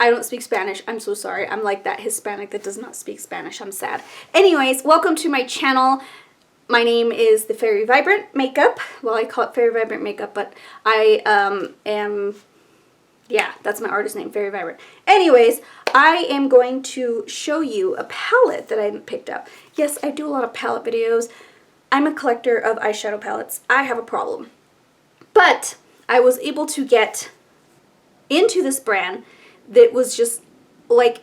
I don't speak Spanish. I'm so sorry. I'm like that Hispanic that does not speak Spanish. I'm sad. Anyways, welcome to my channel. My name is the Fairy Vibrant Makeup. Well, I call it Fairy Vibrant Makeup, but I am, yeah, that's my artist name, Fairy Vibrant. Anyways, I am going to show you a palette that I picked up. Yes, I do a lot of palette videos. I'm a collector of eyeshadow palettes. I have a problem. But I was able to get into this brand that was just like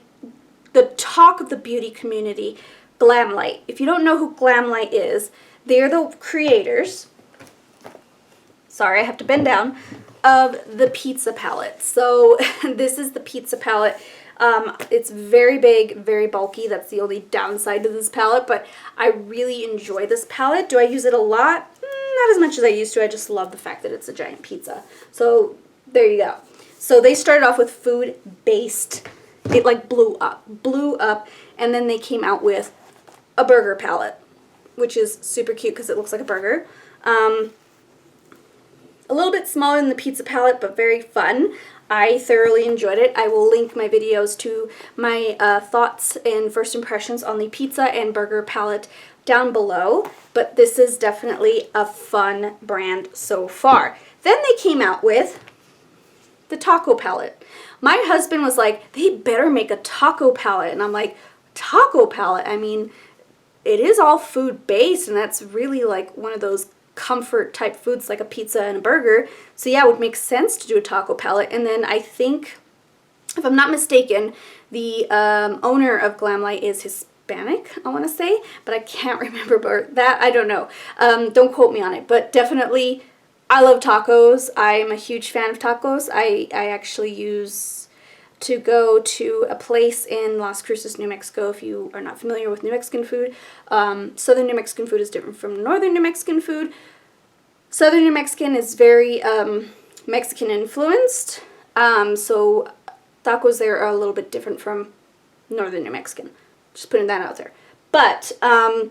the talk of the beauty community, Glamlite. If you don't know who Glamlite is, they're the creators, sorry, I have to bend down, of the pizza palette. So this is the pizza palette. It's very big, very bulky. That's the only downside to this palette, but I really enjoy this palette. Do I use it a lot? Not as much as I used to. I just love the fact that it's a giant pizza. So there you go. So they started off with food-based. It like blew up, and then they came out with a burger palette, which is super cute because it looks like a burger. A little bit smaller than the pizza palette, but very fun. I thoroughly enjoyed it. I will link my videos to my thoughts and first impressions on the pizza and burger palette down below, but this is definitely a fun brand so far. Then they came out with the taco palette. My husband was like, they better make a taco palette, and I'm like, taco palette? I mean, it is all food based, and that's really like one of those comfort type foods like a pizza and a burger. So yeah, it would make sense to do a taco palette. And then I think, if I'm not mistaken, the owner of Glamlite is Hispanic, I want to say, but I can't remember that. I don't know. Don't quote me on it, but definitely I love tacos. I'm a huge fan of tacos. I actually used to go to a place in Las Cruces, New Mexico. If you are not familiar with New Mexican food, southern New Mexican food is different from northern New Mexican food. Southern New Mexican is very Mexican influenced, so tacos there are a little bit different from northern New Mexican. Just putting that out there. But I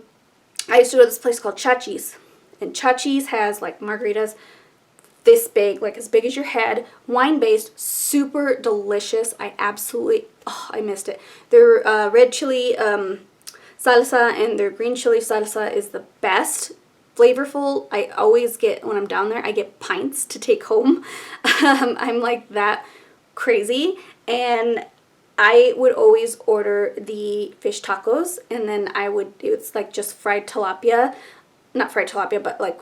used to go to this place called Chachi's, and Chachi's has like margaritas this big, like as big as your head, wine-based, super delicious. I absolutely, oh, I missed it. Their red chili salsa and their green chili salsa is the best. Flavorful. I always get, when I'm down there, I get pints to take home. I'm like that crazy, and I would always order the fish tacos, and then it's like just fried tilapia, not fried tilapia, but like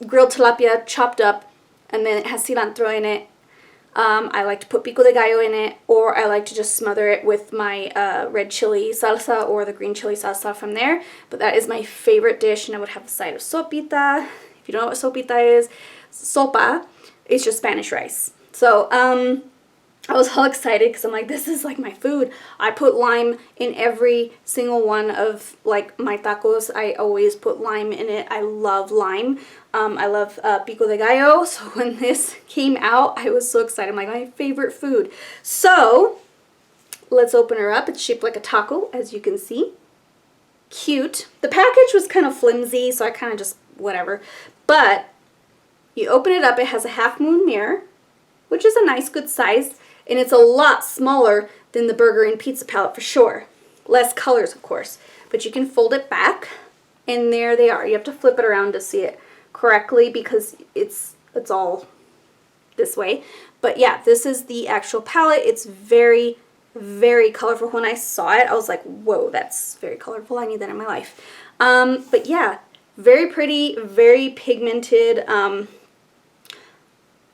grilled tilapia chopped up, and then it has cilantro in it. I like to put pico de gallo in it, or I like to just smother it with my red chili salsa or the green chili salsa from there. But that is my favorite dish, and I would have a side of sopita. If you don't know what sopita is, sopa is just Spanish rice. So I was all excited because I'm like, this is like my food. I put lime in every single one of like my tacos. I always put lime in it. I love lime. I love pico de gallo. So when this came out, I was so excited. I'm like, my favorite food. So let's open her up. It's shaped like a taco, as you can see. Cute. The package was kind of flimsy, so I kind of just whatever. But you open it up, it has a half moon mirror, which is a nice good size. And it's a lot smaller than the burger and pizza palette for sure. Less colors, of course. But you can fold it back, and there they are. You have to flip it around to see it correctly because it's all this way. But yeah, this is the actual palette. It's very, very colorful. When I saw it, I was like, whoa, that's very colorful. I need that in my life. But yeah, very pretty, very pigmented.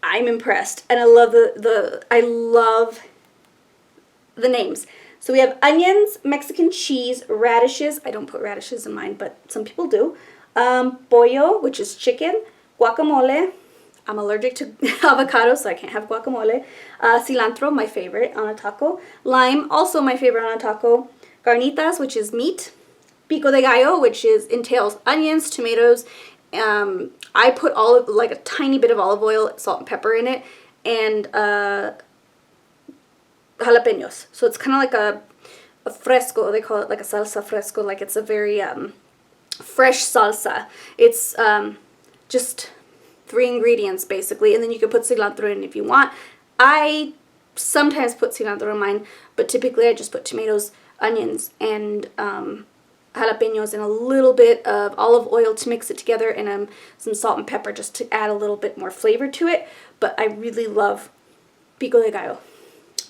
I'm impressed, and I love I love the names. So we have onions, Mexican cheese, radishes. I don't put radishes in mine, but some people do. Pollo, which is chicken, guacamole. I'm allergic to avocado, so I can't have guacamole. Cilantro, my favorite on a taco. Lime, also my favorite on a taco. Carnitas, which is meat. Pico de gallo, which entails onions, tomatoes. I put like a tiny bit of olive oil, salt and pepper in it, and jalapenos. So it's kind of like a fresco. They call it like a salsa fresco. Like it's a very fresh salsa. It's just 3 ingredients basically, and then you can put cilantro in if you want. I sometimes put cilantro in mine, but typically I just put tomatoes, onions, and jalapenos and a little bit of olive oil to mix it together, and some salt and pepper just to add a little bit more flavor to it. But I really love pico de gallo.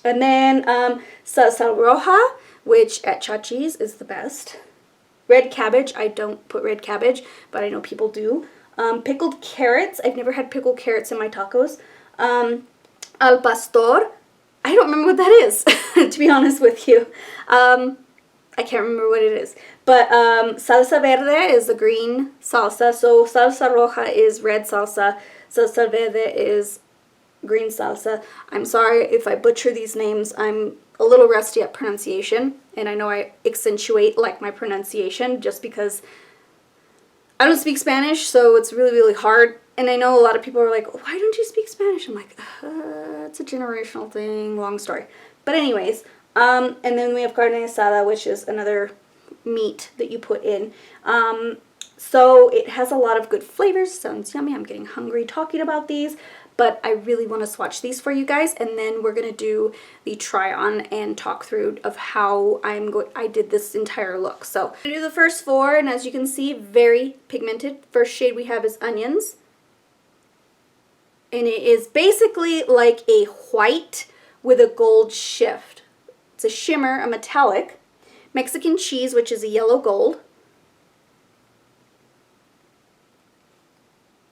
And then salsa roja, which at Chachi's is the best. Red cabbage. I don't put red cabbage, but I know people do. Pickled carrots. I've never had pickled carrots in my tacos. Al pastor. I don't remember what that is, to be honest with you. I can't remember what it is. But salsa verde is the green salsa. So salsa roja is red salsa. Salsa verde is green salsa. I'm sorry if I butcher these names. I'm a little rusty at pronunciation, and I know I accentuate like my pronunciation just because I don't speak Spanish, so it's really, really hard. And I know a lot of people are like, why don't you speak Spanish? I'm like, it's a generational thing, long story. But anyways, and then we have carne asada, which is another meat that you put in. So it has a lot of good flavors. Sounds yummy. I'm getting hungry talking about these. But I really want to swatch these for you guys, and then we're going to do the try on and talk through of how I did this entire look. So I'm going to do the first four, and as you can see, very pigmented. First shade we have is onions. And it is basically like a white with a gold shift. It's a shimmer, a metallic. Mexican cheese, which is a yellow gold.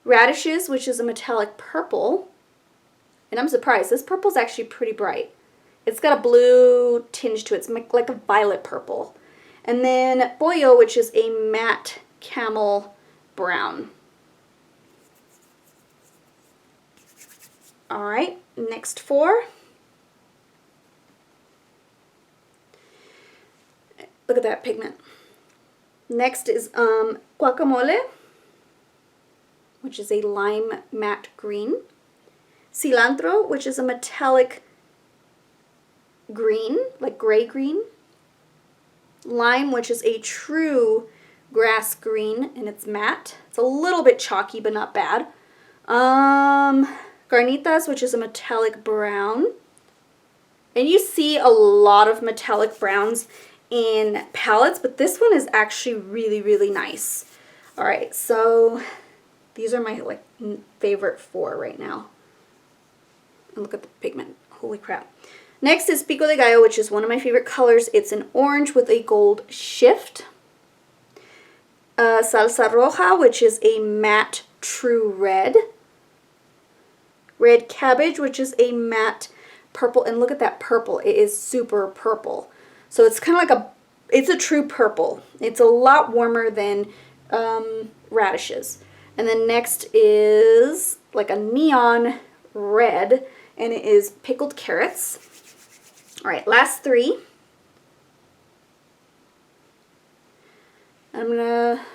Radishes, which is a metallic purple. And I'm surprised, this purple is actually pretty bright. It's got a blue tinge to it. It's like a violet purple. And then pollo, which is a matte camel brown. All right, next four. Look at that pigment. Next is guacamole, which is a lime matte green. Cilantro, which is a metallic green, like gray green. Lime, which is a true grass green, and it's matte. It's a little bit chalky, but not bad. Carnitas, which is a metallic brown. And you see a lot of metallic browns in palettes, but this one is actually really, really nice. All right, so these are my favorite four right now. And look at the pigment. Holy crap. Next is pico de gallo, which is one of my favorite colors. It's an orange with a gold shift. Salsa roja, which is a matte true red. Red cabbage, which is a matte purple. And look at that purple. It is super purple. So it's kind of like it's a true purple. It's a lot warmer than radishes. And then next is like a neon red, and it is pickled carrots. All right, last three. I'm gonna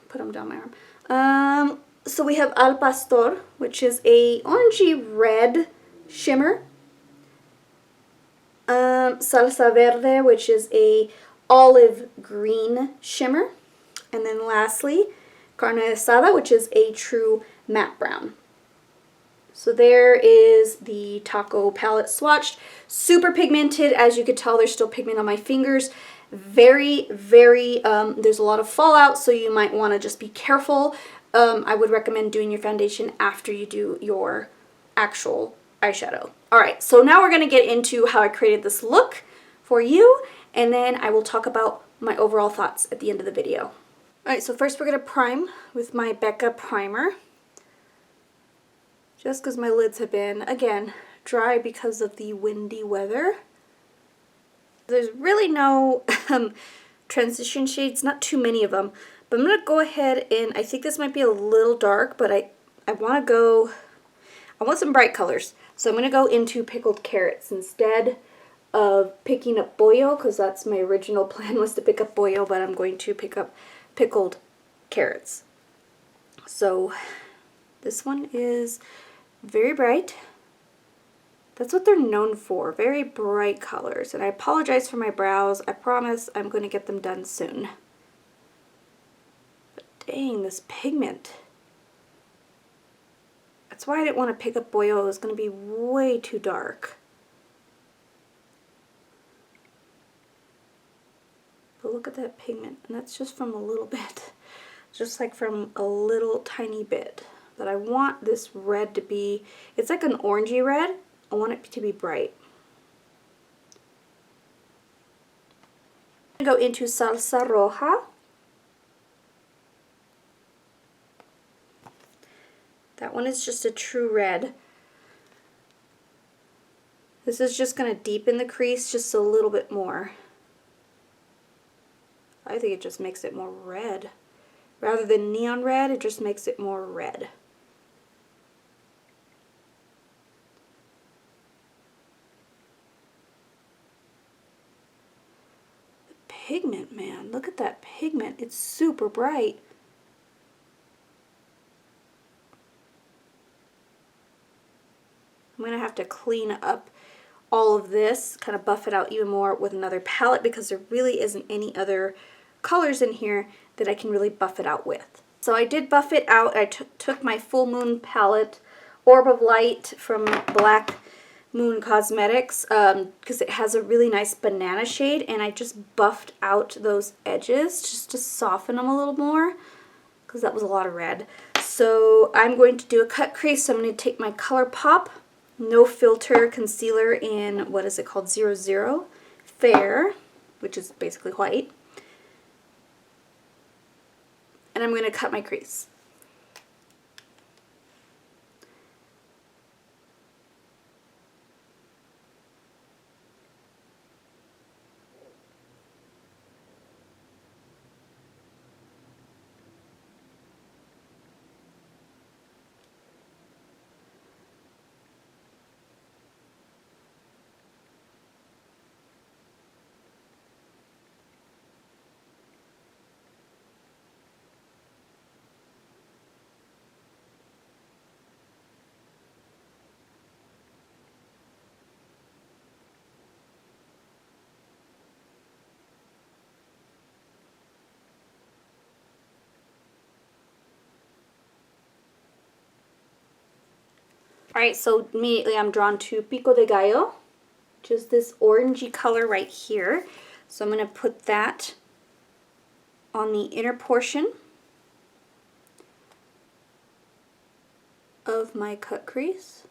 put them down my arm. So we have al pastor, which is a orangey red shimmer. Salsa verde, which is a olive green shimmer. And then lastly, carne asada, which is a true matte brown. So there is the taco palette swatched. Super pigmented. As you could tell, there's still pigment on my fingers. Very, very, there's a lot of fallout, so you might want to just be careful. I would recommend doing your foundation after you do your actual eyeshadow. All right, so now we're going to get into how I created this look for you, and then I will talk about my overall thoughts at the end of the video. All right, so first we're going to prime with my Becca primer. Just because my lids have been, again, dry because of the windy weather. There's really no transition shades, not too many of them. But I'm going to go ahead and, I think this might be a little dark, but I want some bright colors. So I'm going to go into pickled carrots instead of picking up pollo, because that's my original plan, was to pick up pollo, but I'm going to pick up pickled carrots. So this one is very bright. That's what they're known for, very bright colors. And I apologize for my brows. I promise I'm going to get them done soon. But dang, this pigment. That's why I didn't want to pick up pollo. It was going to be way too dark. but look at that pigment. And that's just from a little bit. Just like from a little tiny bit. But I want this red to be, it's like an orangey red. I want it to be bright. I'm going to go into Salsa Roja. That one is just a true red. This is just going to deepen the crease just a little bit more. I think it just makes it more red. Rather than neon red, it just makes it more red. The pigment, man. Look at that pigment. It's super bright. I'm going to have to clean up all of this, kind of buff it out even more with another palette because there really isn't any other colors in here that I can really buff it out with. So I did buff it out. I took my Full Moon palette, Orb of Light from Black Moon Cosmetics, because it has a really nice banana shade, and I just buffed out those edges just to soften them a little more because that was a lot of red. So I'm going to do a cut crease. So I'm going to take my ColourPop No Filter Concealer in, what is it called, 00 Fair, which is basically white. And I'm going to cut my crease. Alright, so immediately I'm drawn to Pico de Gallo, which is this orangey color right here. So I'm going to put that on the inner portion of my cut crease.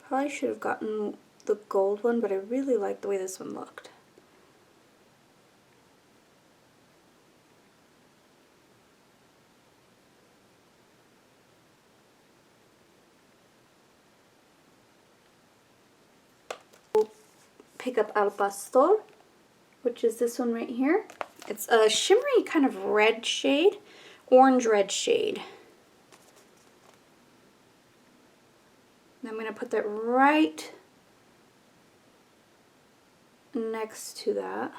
Probably should have gotten the gold one, but I really like the way this one looked. Pick up Al Pastor, which is this one right here. It's a shimmery kind of red shade, orange red shade. And I'm going to put that right next to that.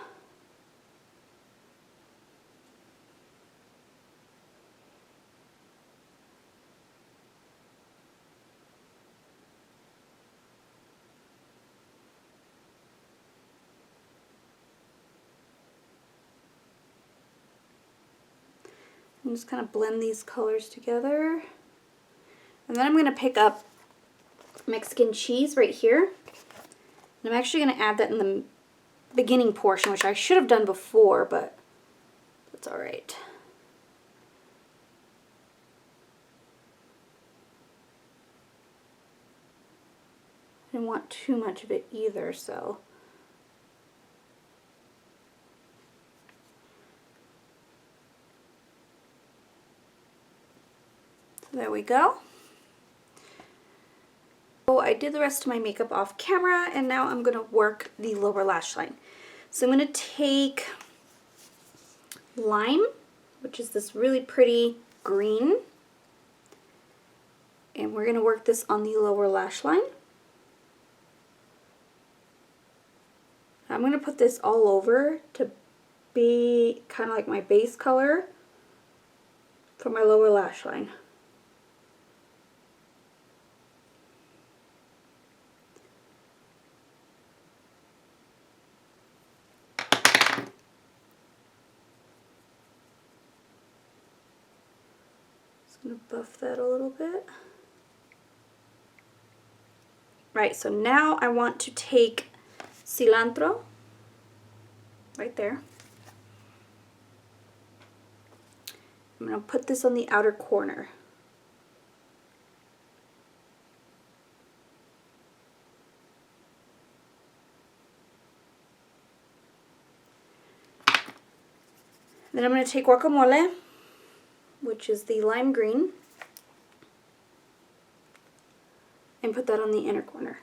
And just kind of blend these colors together. And then I'm going to pick up Mexican cheese right here. And I'm actually going to add that in the beginning portion, which I should have done before, but that's alright. I didn't want too much of it either, so. There we go. So I did the rest of my makeup off camera, and now I'm going to work the lower lash line. So I'm going to take Lime, which is this really pretty green, and we're going to work this on the lower lash line. I'm going to put this all over to be kind of like my base color for my lower lash line. I'm going to buff that a little bit. Right, so now I want to take cilantro, right there. I'm going to put this on the outer corner. Then I'm going to take Guacamole, which is the lime green, and put that on the inner corner.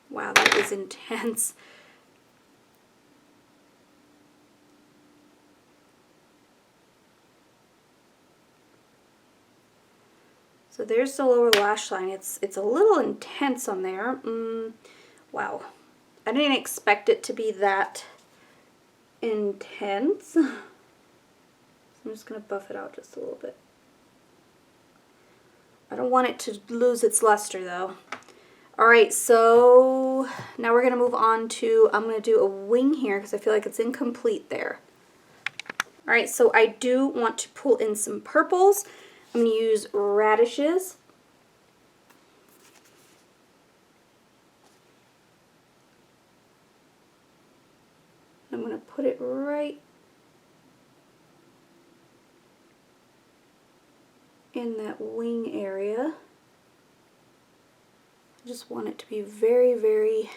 Wow, that is intense. So there's the lower lash line. It's a little intense on there. Wow. I didn't expect it to be that intense. So I'm just going to buff it out just a little bit. I don't want it to lose its luster though. Alright, so now we're going to move on to, I'm going to do a wing here because I feel like it's incomplete there. Alright, so I do want to pull in some purples. I'm going to use radishes. I'm going to put it right in that wing area. I just want it to be very, very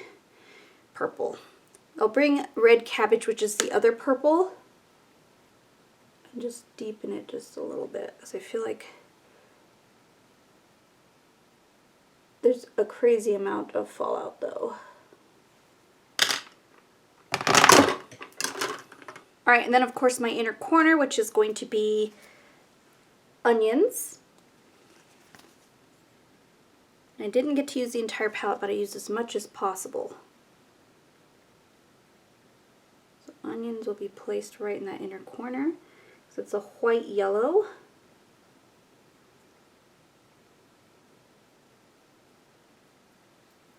purple. I'll bring red cabbage, which is the other purple, and just deepen it just a little bit because I feel like there's a crazy amount of fallout though. Alright, and then of course my inner corner, which is going to be onions. I didn't get to use the entire palette, but I used as much as possible. So onions will be placed right in that inner corner. So it's a white yellow.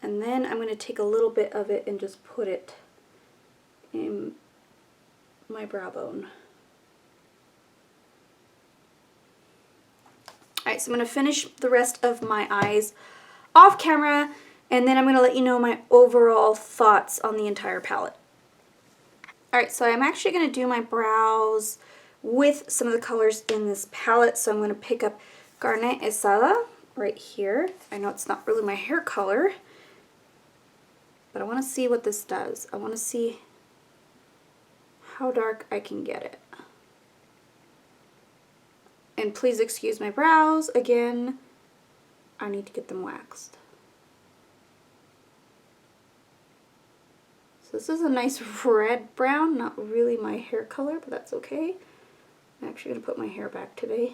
And then I'm going to take a little bit of it and just put it in my brow bone. Alright, so I'm going to finish the rest of my eyes off camera, and then I'm going to let you know my overall thoughts on the entire palette. Alright, so I'm actually going to do my brows with some of the colors in this palette, so I'm going to pick up Carne Asada right here. I know it's not really my hair color, but I want to see what this does. I want to see how dark I can get it. And please excuse my brows. Again, I need to get them waxed. So this is a nice red brown, not really my hair color, but that's okay. I'm actually going to put my hair back today.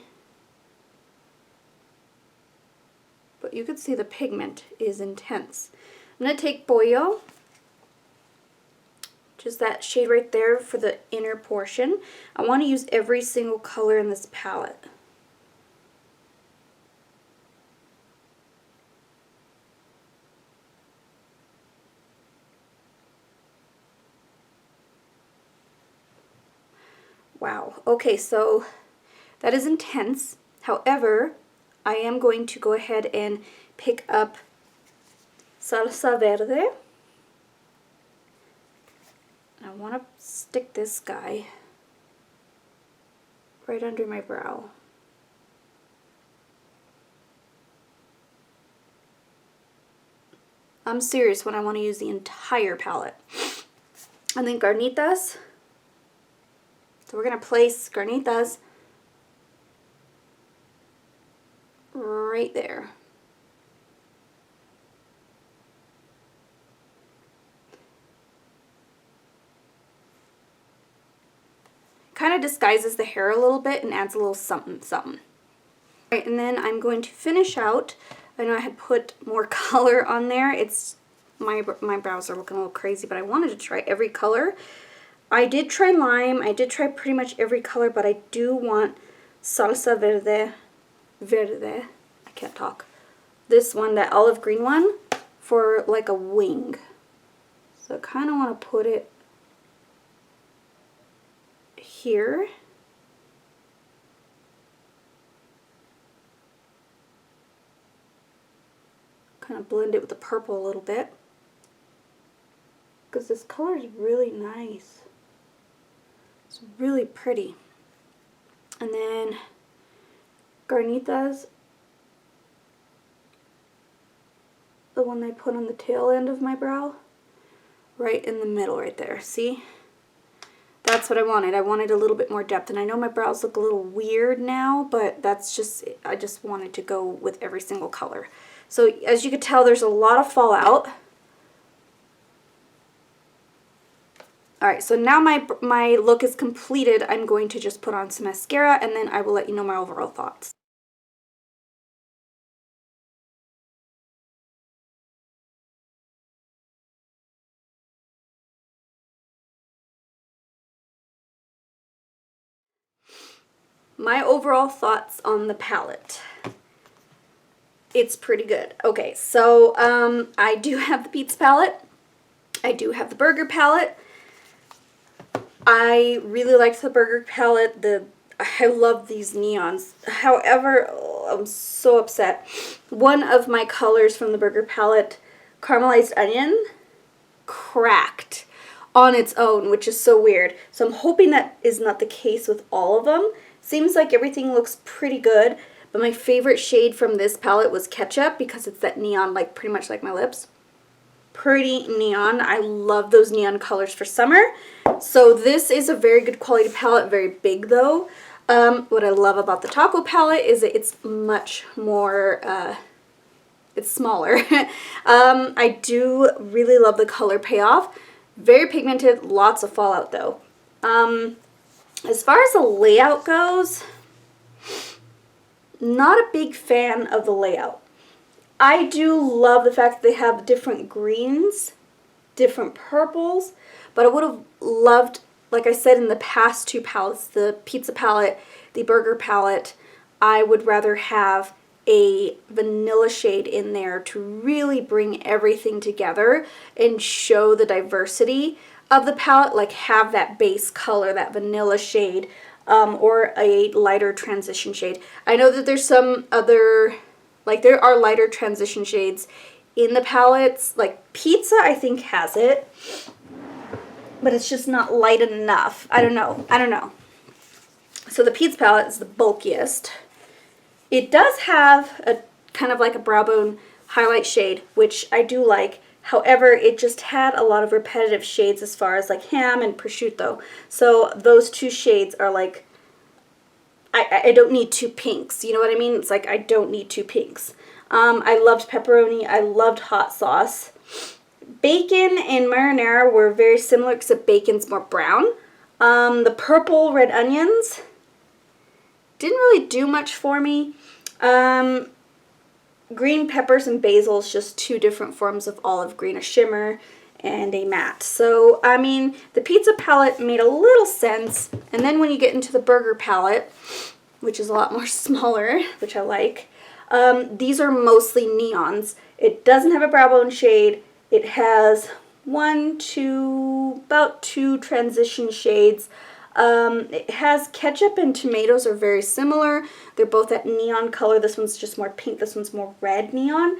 But you can see the pigment is intense. I'm going to take Pollo, which is that shade right there for the inner portion. I want to use every single color in this palette. Wow. Okay, so that is intense. However, I am going to go ahead and pick up Salsa Verde. I want to stick this guy right under my brow. I'm serious when I want to use the entire palette. And then Garnitas. So we're going to place Garnitas right there. Kind of disguises the hair a little bit and adds a little something something. Right, and then I'm going to finish out. I know I had put more color on there. It's my brows are looking a little crazy, but I wanted to try every color. I did try lime. I did try pretty much every color, but I do want Salsa Verde. I can't talk. This one, that olive green one, for like a wing. So I kind of want to put it here. kind of blend it with the purple a little bit, because this color is really nice. It's really pretty. And then Garnitas, the one I put on the tail end of my brow, right in the middle right there. See? That's what I wanted. I wanted a little bit more depth, and I know my brows look a little weird now, but that's just, I just wanted to go with every single color. So as you can tell, there's a lot of fallout. Alright, so now my look is completed. I'm going to just put on some mascara, and then I will let you know my overall thoughts. My overall thoughts on the palette. It's pretty good. Okay, so I do have the Pete's palette. I do have the Burger palette. I really liked the Burger palette. I love these neons. However, I'm so upset. One of my colors from the Burger palette, Caramelized Onion, cracked on its own, which is so weird. So I'm hoping that is not the case with all of them. Seems like everything looks pretty good, but my favorite shade from this palette was Ketchup, because it's that neon, like pretty much like my lips. Pretty neon. I love those neon colors for summer. So this is a very good quality palette, very big though. What I love about the Taco palette is that it's much more, it's smaller. I do really love the color payoff. Very pigmented, lots of fallout though. As far as the layout goes, not a big fan of the layout. I do love the fact that they have different greens, different purples, but I would have loved, like I said in the past two palettes, the pizza palette, the burger palette, I would rather have a vanilla shade in there to really bring everything together and show the diversity of the palette, like have that base color, that vanilla shade, or a lighter transition shade. I know that there's some other, like there are lighter transition shades in the palettes, like Pizza I think has it, but it's just not light enough. I don't know. So the Pizza palette is the bulkiest. It does have a kind of like a brow bone highlight shade, which I do like. However, it just had a lot of repetitive shades as far as like ham and prosciutto. So those two shades are like, I don't need two pinks. You know what I mean? It's like I don't need two pinks. I loved pepperoni. I loved hot sauce. Bacon and marinara were very similar, except bacon's more brown. The purple red onions didn't really do much for me. Green peppers and basil is just two different forms of olive green, a shimmer and a matte. So, I mean, the pizza palette made a little sense. And then when you get into the burger palette, which is a lot more smaller, which I like, these are mostly neons. It doesn't have a brow bone shade. It has about two transition shades. It has ketchup and tomatoes are very similar. They're both that neon color. This one's just more pink. This one's more red neon.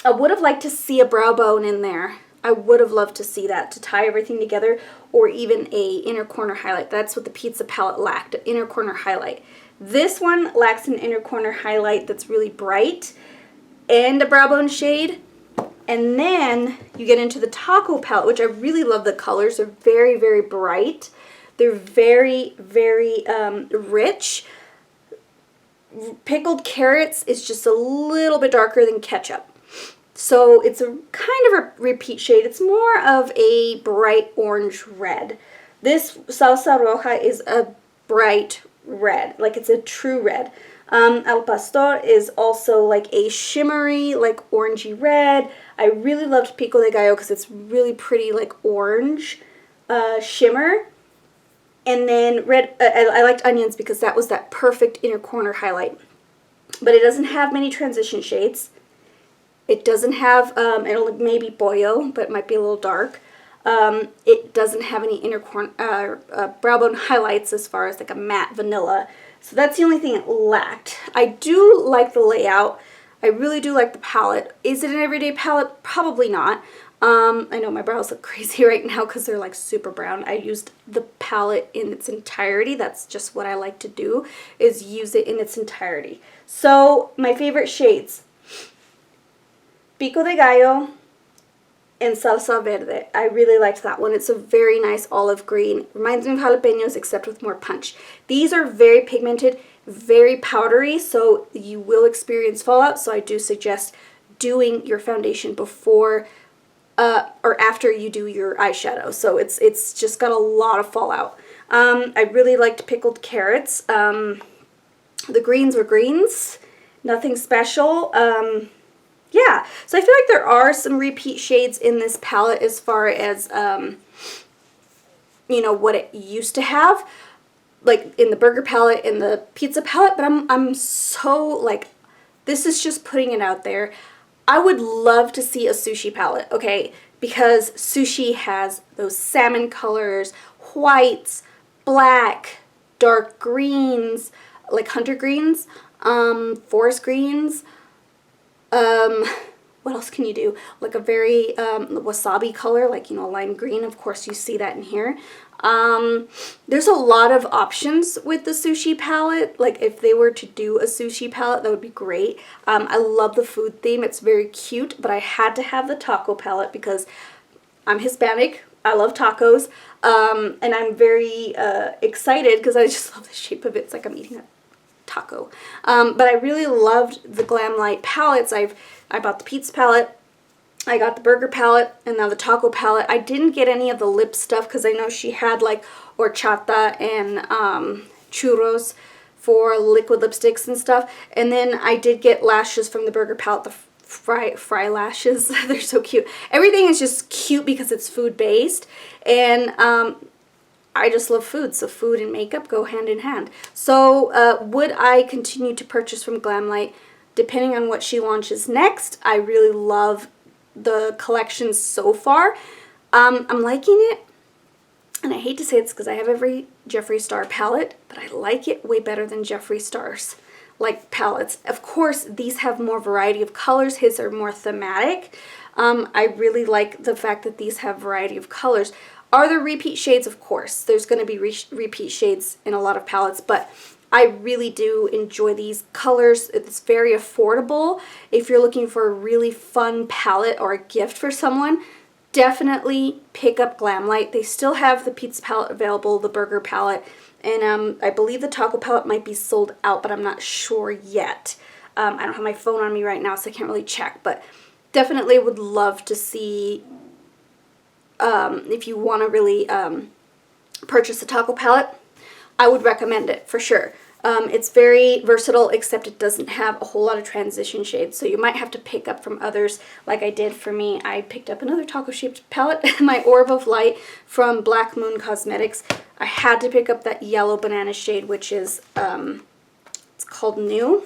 I would have liked to see a brow bone in there. I would have loved to see that to tie everything together, or even a inner corner highlight. That's what the pizza palette lacked, an inner corner highlight. This one lacks an inner corner highlight that's really bright and a brow bone shade. And then you get into the taco palette, which I really love the colors. They're very, very bright. They're very, very rich. Pickled carrots is just a little bit darker than ketchup. So it's a kind of a repeat shade. It's more of a bright orange red. This salsa roja is a bright red, like it's a true red. Al pastor is also like a shimmery, like orangey red. I really loved pico de gallo because it's really pretty, like orange shimmer. And then red, I liked onions because that was that perfect inner corner highlight. But it doesn't have many transition shades. It doesn't have, it'll maybe pollo, but it might be a little dark. It doesn't have any inner corner, brow bone highlights as far as like a matte vanilla. So that's the only thing it lacked. I do like the layout. I really do like the palette. Is it an everyday palette? Probably not. I know my brows look crazy right now because they're like super brown. I used the palette in its entirety. That's just what I like to do, is use it in its entirety. So my favorite shades, Pico de Gallo and Salsa Verde. I really liked that one. It's a very nice olive green. Reminds me of jalapenos except with more punch. These are very pigmented, very powdery, so you will experience fallout. So I do suggest doing your foundation before or after you do your eyeshadow. So it's just got a lot of fallout. I really liked pickled carrots. The greens were greens, nothing special. Yeah, so I feel like there are some repeat shades in this palette as far as, you know, what it used to have, like in the burger palette, in the pizza palette, but I'm so, like, this is just putting it out there. I would love to see a sushi palette, okay, because sushi has those salmon colors, whites, black, dark greens, like hunter greens, forest greens. What else can you do? Like a very wasabi color, like, you know, lime green. Of course, you see that in here. There's a lot of options with the sushi palette. Like, if they were to do a sushi palette, that would be great. I love the food theme. It's very cute, but I had to have the taco palette because I'm Hispanic. I love tacos. And I'm very excited because I just love the shape of it. It's like I'm eating a taco. But I really loved the Glamlite palettes. I bought the pizza palette, I got the burger palette, and now the taco palette. I didn't get any of the lip stuff because I know she had like horchata and churros for liquid lipsticks and stuff. And then I did get lashes from the burger palette, the fry lashes. They're so cute. Everything is just cute because it's food based, and I just love food, so food and makeup go hand in hand. So would I continue to purchase from Glamlite? Depending on what she launches next. I really love the collection so far. I'm liking it, and I hate to say it's because I have every Jeffree Star palette, but I like it way better than Jeffree Star's like palettes. Of course, these have more variety of colors. His are more thematic. I really like the fact that these have variety of colors. Are there repeat shades? Of course. There's going to be repeat shades in a lot of palettes, but I really do enjoy these colors. It's very affordable. If you're looking for a really fun palette or a gift for someone, definitely pick up Glamlite. They still have the pizza palette available, the burger palette, and I believe the taco palette might be sold out, but I'm not sure yet. I don't have my phone on me right now, so I can't really check, but definitely would love to see if you want to really purchase a taco palette. I would recommend it for sure. It's very versatile, except it doesn't have a whole lot of transition shades, so you might have to pick up from others like I did for me. I picked up another taco shaped palette, my Orb of Light from Black Moon Cosmetics. I had to pick up that yellow banana shade, which is, it's called New,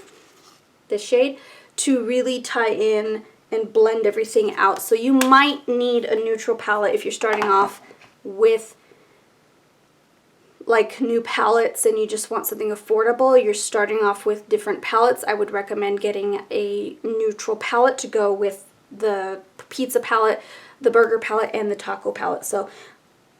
this shade, to really tie in and blend everything out. So you might need a neutral palette if you're starting off with like new palettes and you just want something affordable. You're starting off with different palettes. I would recommend getting a neutral palette to go with the pizza palette, the burger palette, and the taco palette. So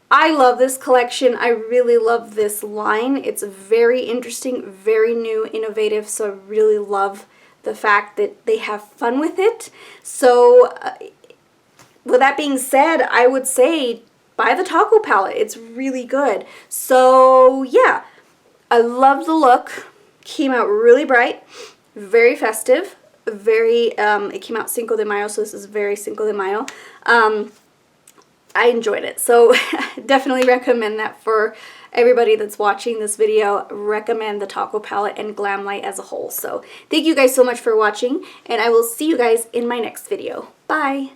I love this collection. I really love this line. It's very interesting, very new, innovative, so I really love the fact that they have fun with it. So with that being said, I would say buy the taco palette. It's really good. So yeah, I love the look. Came out really bright, very festive, very, it came out Cinco de Mayo, so this is very Cinco de Mayo. I enjoyed it, so definitely recommend that for everybody that's watching this video. Recommend the taco palette and Glamlite as a whole. So thank you guys so much for watching, and I will see you guys in my next video. Bye!